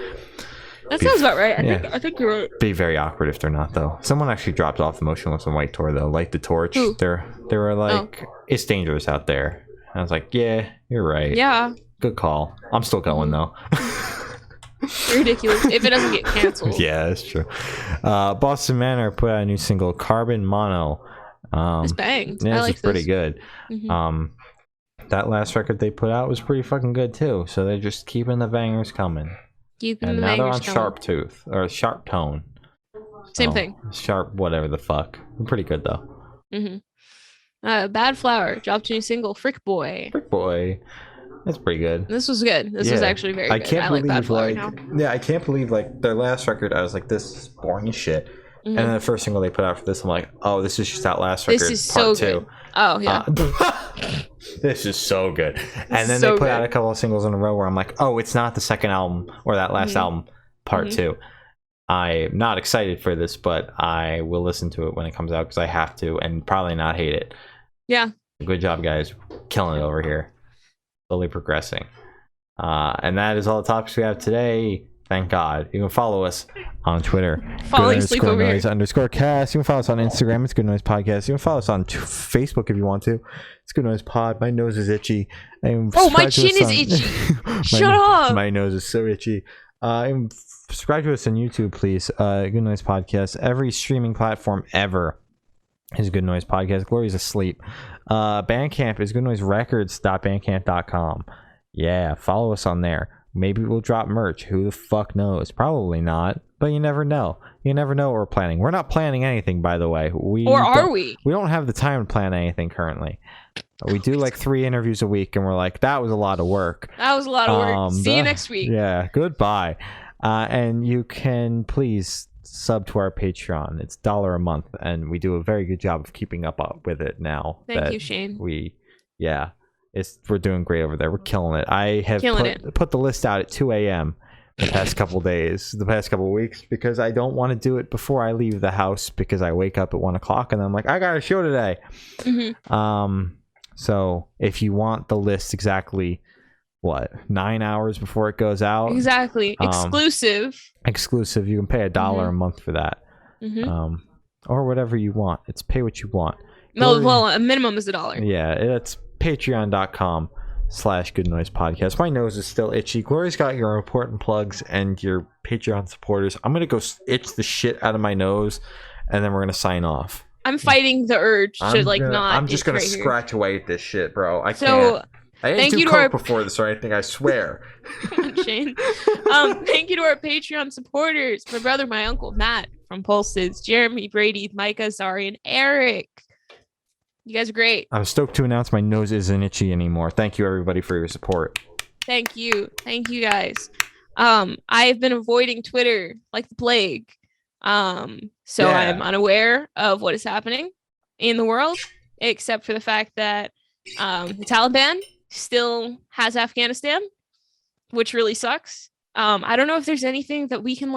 That sounds about right. I think you're right. Be very awkward if they're not though. Someone actually dropped off the Motionless in White tour though, Light the Torch. Ooh. They were like, it's dangerous out there. And I was like, yeah, you're right. Yeah. Good call. I'm still going though. Ridiculous if it doesn't get canceled. Yeah, that's true. Boston Manor put out a new single, Carbon Mono. It's banged. Yeah, I like this. Pretty good. That last record they put out was pretty fucking good too. So they're just keeping the bangers coming. And now they're on Sharp Tooth or Sharp Tone. Same thing. Sharp, whatever the fuck. Pretty good though. Bad Flower dropped a new single, Frick Boy. Frick Boy. That's pretty good. This was good. This was actually very good. I like Bad Flower now. Yeah, I can't believe like their last record. I was like, this is boring as shit. And then the first single they put out for this, I'm like, oh, this is just that last record. This is so good. Oh yeah. This is so good. And then they put out a couple of singles in a row where I'm like, oh, it's not the second album or that last album, part 2. I'm not excited for this, but I will listen to it when it comes out because I have to, and probably not hate it. Yeah. Good job, guys. Killing it over here. Slowly progressing. And that is all the topics we have today. Thank God. You can follow us on Twitter. Falling asleep over here. _cast. You can follow us on Instagram. It's Good Noise Podcast. You can follow us on Facebook if you want to. It's Good Noise Pod. My nose is itchy. My chin is itchy. Shut up. My nose is so itchy. Subscribe to us on YouTube, please. Good Noise Podcast. Every streaming platform ever is Good Noise Podcast. Glory's asleep. Bandcamp is goodnoiserecords.bandcamp.com. Yeah, follow us on there. Maybe we'll drop merch. Who the fuck knows? Probably not, but you never know. You never know what we're planning. We're not planning anything, by the way. Are we? We don't have the time to plan anything currently. We do like 3 interviews a week, and we're like, that was a lot of work. That was a lot of work. See you next week. Yeah, goodbye. And you can please sub to our Patreon. It's $1 a month, and we do a very good job of keeping up with it now. Thank you, Shane. We're doing great over there. We're killing it. I have put the list out at 2 a.m. the past couple weeks, because I don't want to do it before I leave the house, because I wake up at 1 o'clock and I'm like, I got a show today. So if you want the list exactly 9 hours before it goes out, exactly, exclusive, you can pay $1 a month for that, or whatever you want. It's pay what you want. No, well, a minimum is $1. Yeah, it's patreon.com Good Noise Podcast. My nose is still itchy. Glory's got your important plugs and your Patreon supporters. I'm going to go itch the shit out of my nose, and then we're going to sign off. I'm fighting the urge to not. I'm just going to scratch away at this shit, bro. I can't. I didn't do coke before this or anything, I swear. Come on, Shane. Thank you to our Patreon supporters. My brother, my uncle, Matt from Pulses, Jeremy, Brady, Micah, Zari, and Eric. You guys are great. I'm stoked to announce my nose isn't itchy anymore. Thank you, everybody, for your support. Thank you. Thank you, guys. I've been avoiding Twitter like the plague. So I'm unaware of what is happening in the world, except for the fact that the Taliban still has Afghanistan, which really sucks. I don't know if there's anything that we can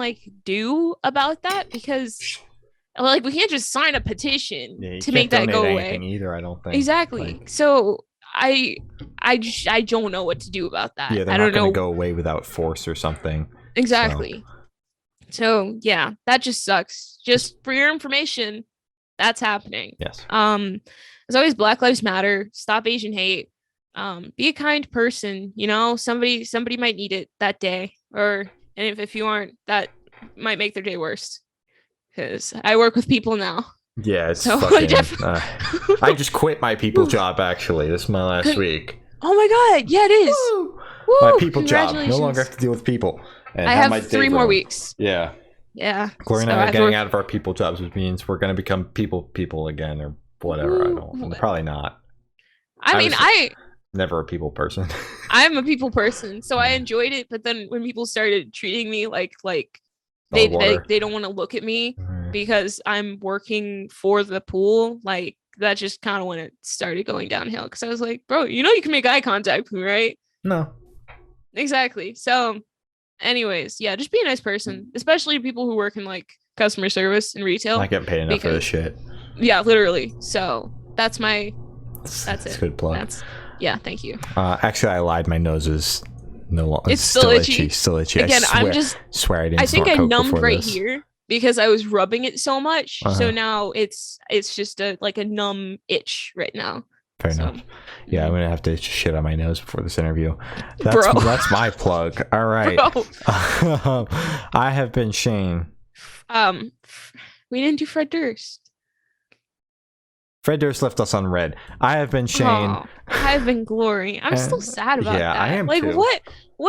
do about that, because we can't just sign a petition to make that go away either. I don't think exactly. So I don't know what to do about that. Yeah, they're not going to go away without force or something. Exactly. So yeah, that just sucks. Just for your information, that's happening. Yes. As always, Black Lives Matter. Stop Asian hate. Be a kind person. Somebody might need it that day, and if you aren't, that might make their day worse. Because I work with people now. Yeah, it's fucking... I just quit my people job, actually. This is my last week. Oh my god, yeah, it is. Woo! My people job. No longer have to deal with people. And I have 3 more weeks. Yeah. Yeah. Gloria and I are getting out of our people jobs, which means we're going to become people again, or whatever. Probably not. I never a people person. I'm a people person, so I enjoyed it. But then when people started treating me like they don't want to look at me because I'm working for the pool, that just kind of when it started going downhill. Because I was like, bro, you can make eye contact with me, right? No. Exactly. So, anyways, yeah, just be a nice person, especially people who work in customer service and retail. Not getting paid enough for this shit. Yeah, literally. So that's it. That's a good plug. Yeah, thank you. Actually, I lied. My nose is no longer. It's still itchy. Still itchy. Again, I swear I didn't. I think I numbed right this. here because I was rubbing it so much. So now it's just a numb itch right now. Fair enough. Yeah, I'm gonna have to shit on my nose before this interview. That's my plug. All right. I have been Shane. We didn't do Fred Durst. Fred Durst left us on red. I have been Shane. Oh, I've been Glory. I'm still sad about that. Yeah, I am too. What?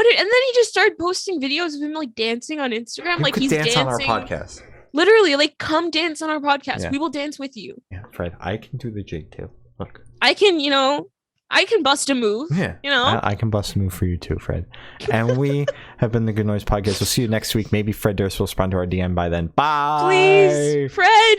And then he just started posting videos of him dancing on Instagram. He's dancing on our podcast. Literally, come dance on our podcast. Yeah. We will dance with you. Yeah, Fred, I can do the jig too. Look. I can bust a move. Yeah. I can bust a move for you too, Fred. And we have been the Good Noise Podcast. We'll see you next week. Maybe Fred Durst will respond to our DM by then. Bye. Please, Fred.